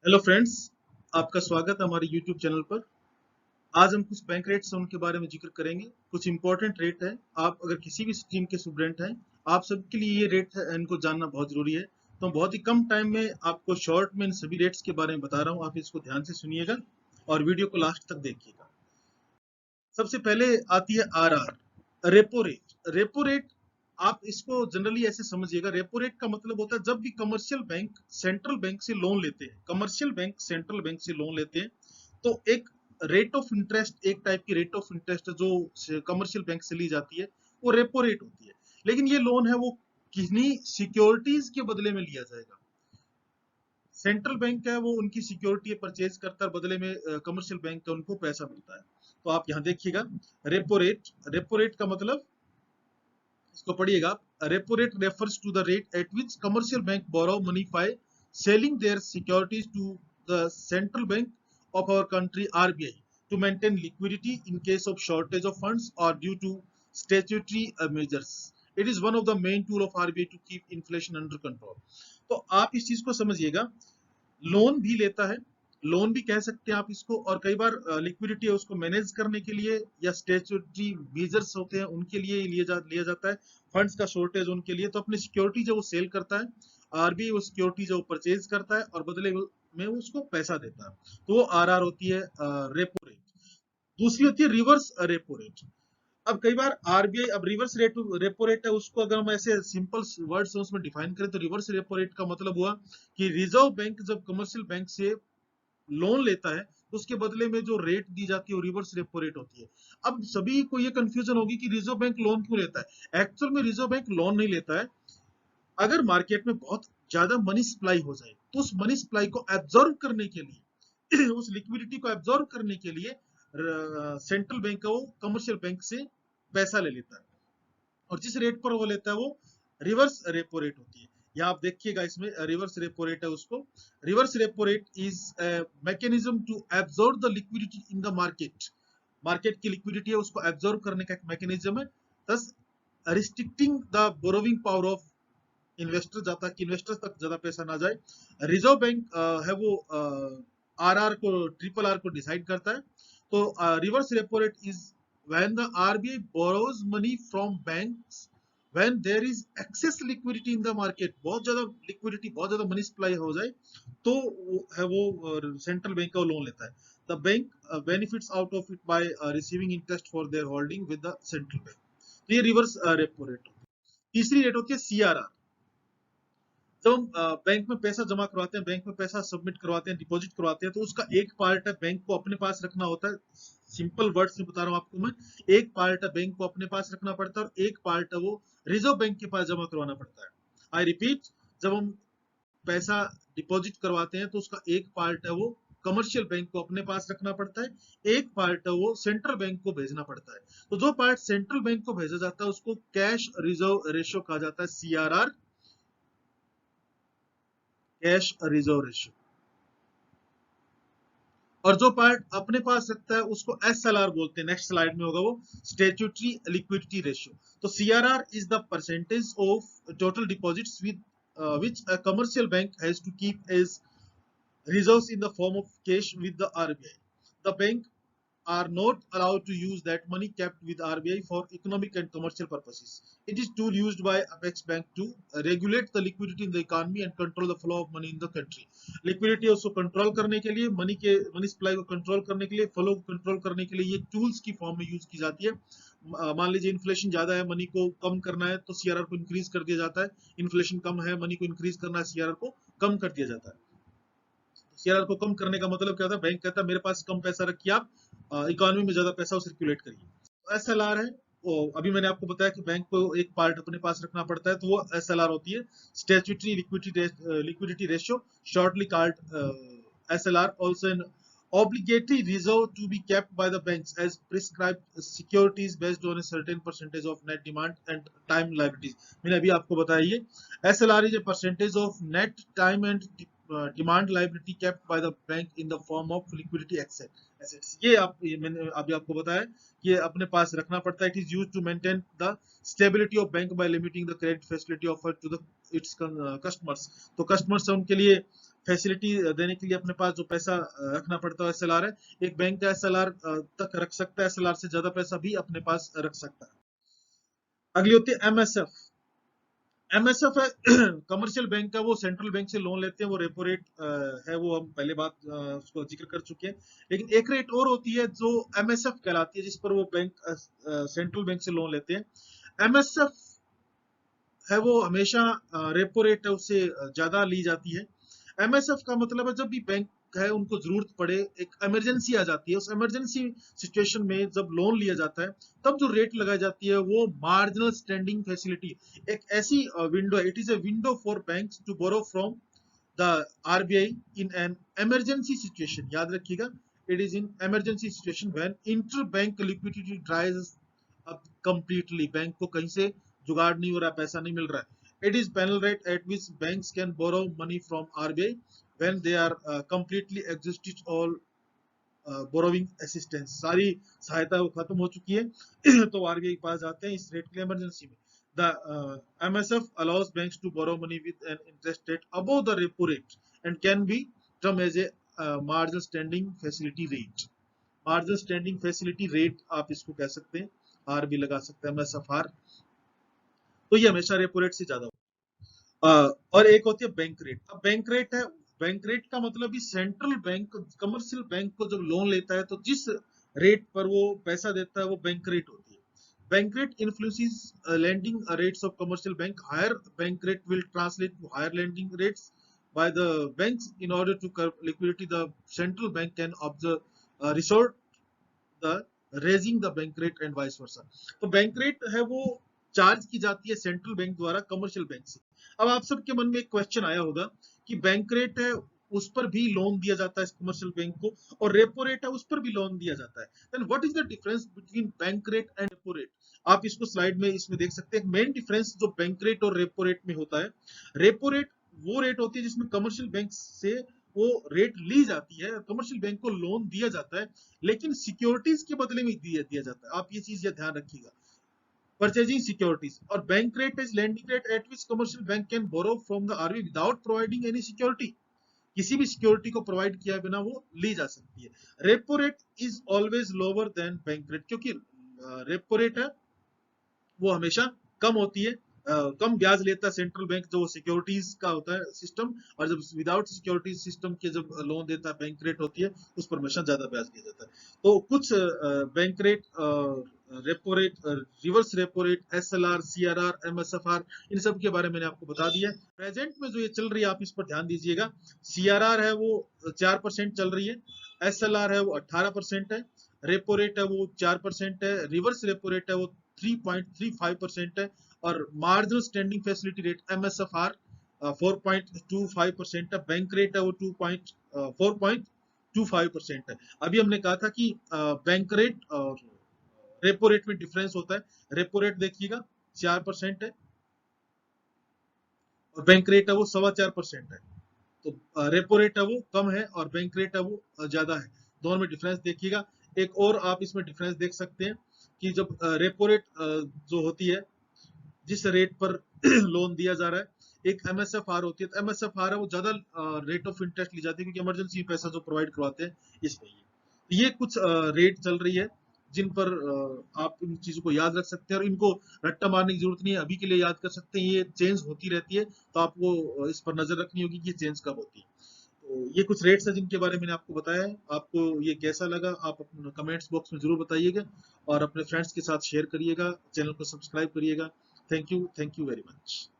Hello friends, आपका स्वागत है हमारे यूट्यूब चैनल पर। आज हम कुछ बैंक रेट्स हैं उनके बारे में जिक्र करेंगे। कुछ इंपॉर्टेंट रेट है, आप अगर किसी भी स्ट्रीम के स्टूडेंट हैं, आप सबके लिए ये रेट है इनको जानना बहुत जरूरी है। तो बहुत ही कम टाइम में आपको शॉर्ट में इन सभी रेट्स के बारे में बता रहा हूँ, आप इसको ध्यान से सुनिएगा और वीडियो को लास्ट तक देखिएगा। सबसे पहले आती है RR, repo rate. Repo rate आप इसको जनरली ऐसे समझिएगा, रेपो रेट का मतलब होता है जब भी कमर्शियल बैंक सेंट्रल बैंक से लोन लेते हैं, कमर्शियल बैंक सेंट्रल बैंक से लोन लेते हैं, तो एक रेट ऑफ इंटरेस्ट, एक टाइप की रेट ऑफ इंटरेस्ट जो कमर्शियल बैंक से ली जाती है, वो रेपो रेट होती है। लेकिन ये लोन है वो किन्हीं सिक्योरिटीज के बदले में लिया जाएगा। सेंट्रल बैंक है वो उनकी सिक्योरिटी परचेज करता है, बदले में कमर्शियल बैंक का उनको पैसा मिलता है। तो आप यहाँ देखिएगा, रेपो रेट। रेपो रेट का मतलब, इसको पढ़िएगा, repo rate refers to the rate at which commercial bank borrow money by selling their securities to the central bank of our country RBI to maintain liquidity in case of shortage of funds or due to statutory measures. It is one of the main tool of RBI to keep inflation under control. तो आप इस चीज को समझिएगा, loan भी लेता है, loan भी कह सकते हैं आप इसको, और कई बार लिक्विडिटी है उसको मैनेज करने के लिए या स्टेचुटरी मेजर्स होते हैं उनके लिए लिया जाता है। फंड्स का शॉर्टेज उनके लिए, तो अपनी सिक्योरिटी जो वो सेल करता है, आरबीआई वो सिक्योरिटी जो परचेज करता है और बदले में उसको पैसा देता है, तो वो आरआर होती है, रेपो रेट। दूसरी होती है रिवर्स रेपो रेट। अब कई बार आरबीआई, अब रिवर्स रेट रेपो रेट है उसको अगर हम ऐसे सिंपल वर्ड्स में उसमें डिफाइन करें तो रिवर्स रेपो रेट का मतलब हुआ कि रिजर्व बैंक जब कमर्शियल बैंक से लोन लेता है तो उसके बदले में जो रेट दी जाती है वो रिवर्स रेपो रेट होती है। अब सभी को ये कंफ्यूजन होगी कि रिजर्व बैंक लोन क्यों लेता है। एक्चुअल में रिजर्व बैंक लोन नहीं लेता है। अगर मार्केट में बहुत ज्यादा मनी सप्लाई हो जाए तो उस मनी सप्लाई को एब्जॉर्व करने के लिए उस लिक्विडिटी को एब्जॉर्व करने के लिए सेंट्रल बैंक का वो कमर्शियल बैंक से पैसा ले लेता है, और जिस रेट पर वो लेता है वो रिवर्स रेपो रेट होती है। यहाँ आप देखिएगा, इसमें रिवर्स रेपो रेट है उसको। Reverse repo rate is mechanism to absorb the liquidity in the market. Market की लिक्विडिटी है उसको एब्जॉर्ब करने का एक मैकेनिज्म है, thus restricting the borrowing power of investor, जाता कि इन्वेस्टर्स तक ज्यादा पैसा ना जाए। रिजर्व बैंक है वो आरआर को, ट्रिपल आर को डिसाइड करता है। तो reverse repo rate is when the RBI borrows money from banks when there is excess liquidity in the market. बहुत ज्यादा लिक्विडिटी, बहुत ज्यादा मनी सप्लाई हो जाए तो है वो सेंट्रल बैंक का लोन लेता है। The bank benefits out of it by receiving interest for their holding with the central bank. तो ये रिवर्स रेपो रेट होती है। तीसरी रेट होती है सीआरआर। जब हम बैंक में पैसा जमा करवाते हैं, बैंक में पैसा सबमिट करवाते हैं, डिपॉजिट करवाते हैं, तो उसका एक पार्ट है बैंक को अपने पास रखना होता है। सिंपल वर्ड्स में बता रहा हूँ आपको मैं, एक पार्ट है बैंक को अपने पास रखना पड़ता है और एक पार्ट है वो रिजर्व बैंक के पास जमा करवाना पड़ता है। आई रिपीट, जब हम पैसा डिपॉजिट करवाते हैं तो उसका एक पार्ट है वो कमर्शियल बैंक को अपने पास रखना पड़ता है, एक पार्ट है वो सेंट्रल बैंक को भेजना पड़ता है। तो जो पार्ट सेंट्रल बैंक को भेजा जाता है उसको कैश रिजर्व रेशियो कहा जाता है, सीआरआर, कैश रिजर्व रेशियो। और जो पार्ट अपने पास रखता है उसको एसएलआर बोलते हैं, नेक्स्ट स्लाइड में होगा वो, स्टेट्यूटरी लिक्विडिटी रेशियो। तो CRR is the percentage of total deposits with which a commercial bank has to keep as reserves in the form of cash with the RBI. The bank are not allowed to use that money kept with RBI for economic and commercial purposes. It is tool used by Apex Bank to regulate the liquidity in the economy and control the flow of money in the country. Liquidity उसको control करने के लिए, money supply को control करने के लिए, flow को control करने के लिए ये टूल्स की फॉर्म में यूज की जाती है। मान लीजिए इन्फ्लेशन ज्यादा है, मनी को कम करना है तो सीआरआर को इंक्रीज कर दिया जाता है। इन्फ्लेशन कम है, मनी को इंक्रीज करना है, सीआरआर को कम कर दिया जाता है। सीआरआर को कम करने का मतलब क्या होता है, बैंक कहता है मेरे पास कम पैसा रखिए, आप इकोनॉमी में ज्यादा पैसा सर्कुलेट करिए। एसएलआर है वो, अभी मैंने आपको बताया कि बैंक को एक पार्ट अपने पास रखना पड़ता है, तो वो एसएलआर होती है, statutory liquidity ratio, shortly called SLR. Also an obligatory reserve to be kept by the banks as prescribed securities based on a certain percentage of net demand and time liabilities. मैंने अभी आपको बताया ये SLR is a percentage of net time and demand liability kept by the bank in the form of liquidity assets. ये मैंने अभी आपको बताया कि अपने पास रखना पड़ता है। It is used to maintain the stability of bank by limiting the credit facility offered to the its customers. तो customers है उनके लिए फैसिलिटी देने के लिए अपने पास जो पैसा रखना पड़ता है एसएलआर है, एक बैंक का एसएलआर तक रख सकता है, एसएलआर से ज्यादा पैसा भी अपने पास रख सकता है। अगली होती है एमएसएफ। एमएसएफ है कमर्शियल बैंक का, वो सेंट्रल बैंक से लोन लेते हैं, वो रेपो रेट है, वो हम पहले बात उसको जिक्र कर चुके हैं। लेकिन एक रेट और होती है जो एमएसएफ कहलाती है, जिस पर वो बैंक सेंट्रल बैंक से लोन लेते हैं। एमएसएफ है वो हमेशा रेपो रेट है उससे ज्यादा ली जाती है। एमएसएफ का मतलब है जब भी बैंक है उनको जरूरत पड़े, एक इमरजेंसी आ जाती है, उस इमरजेंसी सिचुएशन में जब लोन लिया जाता है तब जो रेट लगाई जाती है वो मार्जिनल स्टैंडिंग फैसिलिटी, एक ऐसी window, it is a window for banks to borrow from the RBI in an emergency situation. याद रखिएगा, it is in emergency situation when inter bank liquidity dries up completely, bank को कहीं से जुगाड़ नहीं हो रहा, पैसा नहीं मिल रहा है। It is penal rate at which banks can borrow money from RBI when they are completely exhausted all borrowing assistance, सारी सहायता वो खत्म हो चुकी है तो आरबीआई के पास जाते हैं इस रेट के लिए इमरजेंसी में। The MSF allows banks to borrow money with an interest rate above the repo rate and can be term as a marginal standing facility rate. Marginal standing facility rate आप इसको कह सकते हैं, are भी लगा सकते हैं एमएसएफ आर, तो ये हमेशा रेपो रेट से ज्यादा और एक होती है बैंक रेट। अब बैंक रेट है, बैंक रेट का मतलब भी सेंट्रल बैंक कमर्शियल बैंक को जब लोन लेता है तो जिस रेट पर वो पैसा देता है वो बैंक रेट होती है। Bank rate influences lending rates of commercial bank. Higher bank rate will translate to higher lending rates by the banks. In order to curb liquidity, the central bank can observe resort the raising the bank rate and vice versa. तो bank rate है वो charge की जाती है central bank द्वारा commercial bank से। अब आप सबके मन में एक क्वेश्चन आया होगा कि बैंक रेट है उस पर भी लोन दिया जाता है कमर्शियल बैंक को, और रेपो रेट है उस पर भी लोन दिया जाता है, then what is the difference between bank rate and repo rate. आप इसको स्लाइड में इसमें देख सकते हैं। मेन डिफरेंस जो बैंक रेट और रेपो रेट में होता है, रेपो रेट वो रेट होती है जिसमें कमर्शियल बैंक से वो रेट ली जाती है, कमर्शियल बैंक को लोन दिया जाता है लेकिन सिक्योरिटीज के बदले में दिया जाता है। आप ये चीज या ध्यान रखिएगा, परचेजिंग सिक्योरिटीज। और bank rate is lending rate at which commercial bank can borrow from the RBI without providing any security, किसी भी सिक्योरिटी को प्रोवाइड किया बिना वो ली जा सकती है। Repo rate is always lower than bank rate, क्योंकि रेपो रेट है वो हमेशा कम होती है, कम ब्याज लेता है सेंट्रल बैंक, जो सिक्योरिटीज का होता है सिस्टम, और जब विदाउट सिक्योरिटीज सिस्टम के जब लोन देता है बैंक रेट होती है उस पर हमेशा ज्यादा ब्याज दिया जाता है। तो कुछ bank rate, repo rate, reverse repo rate, SLR, CRR, MSFR, इन सब के बारे में मैंने आपको बता दिया। प्रेजेंट में जो ये चल रही है आप इस पर ध्यान दीजिएगा। सीआरआर है वो 4% चल रही है, एसएलआर है वो 18% है, रेपो रेट है वो 4% है, रिवर्स रेपो रेट है वो 3.35% है, और मार्जिनल स्टैंडिंग फैसिलिटी रेट एमएसएफआर 4.25% है, बैंक रेट है वो 4.25% है। अभी हमने कहा था कि बैंक रेट और रेपो रेट में डिफरेंस होता है। रेपो रेट देखिएगा 4% है और बैंक रेट है वो 4.25% है। तो रेपो रेट है वो कम है और बैंक रेट है वो ज्यादा है, दोनों में डिफरेंस देखिएगा। एक और आप इसमें डिफरेंस देख सकते हैं कि जब रेपो रेट जो होती है, जिस रेट पर लोन दिया जा रहा है, एक एमएसएफआर होती है, तो एमएसएफआर है वो ज्यादा रेट ऑफ इंटरेस्ट ली जाती है क्योंकि इमरजेंसी पैसा जो प्रोवाइड करवाते हैं इसमें। ये कुछ रेट चल रही है जिन पर आप इन चीजों को याद रख सकते हैं और इनको रट्टा मारने की जरूरत नहीं है, अभी के लिए याद कर सकते हैं। ये चेंज होती रहती है तो आपको इस पर नजर रखनी होगी कि ये चेंज कब होती है। तो ये कुछ रेट्स है जिनके बारे में मैंने आपको बताया है। आपको ये कैसा लगा आप अपने कमेंट्स बॉक्स में जरूर बताइएगा और अपने फ्रेंड्स के साथ शेयर करिएगा, चैनल को सब्सक्राइब करिएगा। Thank you very much.